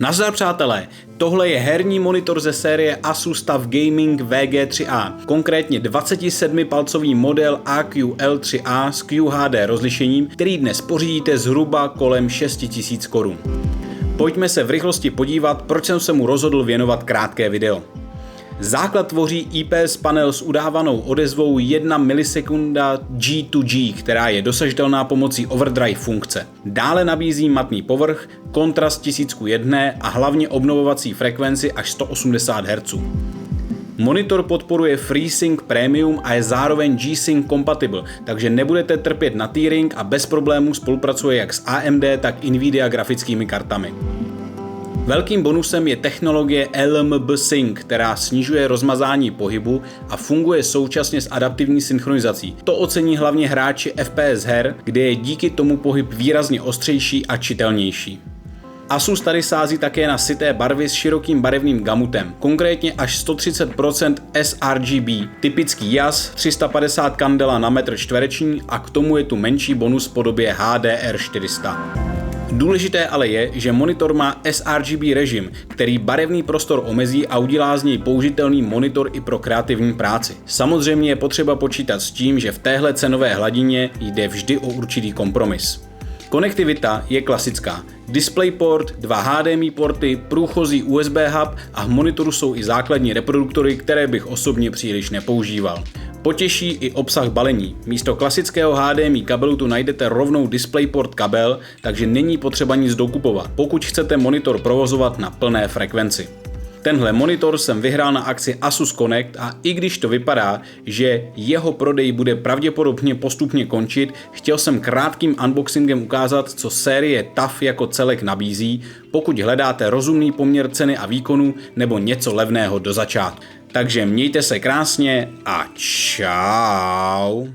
Nazdar přátelé, tohle je herní monitor ze série Asus TUF Gaming VG3A, konkrétně 27-palcový model AQ-L3A s QHD rozlišením, který dnes pořídíte zhruba kolem 6000 korun. Pojďme se v rychlosti podívat, proč jsem se mu rozhodl věnovat krátké video. Základ tvoří IPS panel s udávanou odezvou 1 milisekunda G2G, která je dosažitelná pomocí overdrive funkce. Dále nabízí matný povrch, kontrast 1000:1 a hlavně obnovovací frekvenci až 180 Hz. Monitor podporuje FreeSync Premium a je zároveň G-Sync compatible, takže nebudete trpět na tearing a bez problémů spolupracuje jak s AMD, tak Nvidia grafickými kartami. Velkým bonusem je technologie LMB Sync, která snižuje rozmazání pohybu a funguje současně s adaptivní synchronizací. To ocení hlavně hráči FPS her, kde je díky tomu pohyb výrazně ostřejší a čitelnější. Asus tady sází také na syté barvy s širokým barevným gamutem, konkrétně až 130% sRGB, typický jas, 350 kandela na metr čtvereční a k tomu je tu menší bonus v podobě HDR400. Důležité ale je, že monitor má sRGB režim, který barevný prostor omezí a udělá z něj použitelný monitor i pro kreativní práci. Samozřejmě je potřeba počítat s tím, že v téhle cenové hladině jde vždy o určitý kompromis. Konektivita je klasická. DisplayPort, 2 HDMI porty, průchozí USB hub a v monitoru jsou i základní reproduktory, které bych osobně příliš nepoužíval. Potěší i obsah balení. Místo klasického HDMI kabelu tu najdete rovnou DisplayPort kabel, takže není potřeba nic dokupovat, pokud chcete monitor provozovat na plné frekvenci. Tenhle monitor jsem vyhrál na akci Asus Connect a i když to vypadá, že jeho prodej bude pravděpodobně postupně končit, chtěl jsem krátkým unboxingem ukázat, co série TUF jako celek nabízí, pokud hledáte rozumný poměr ceny a výkonu nebo něco levného do začátku. Takže mějte se krásně a čau.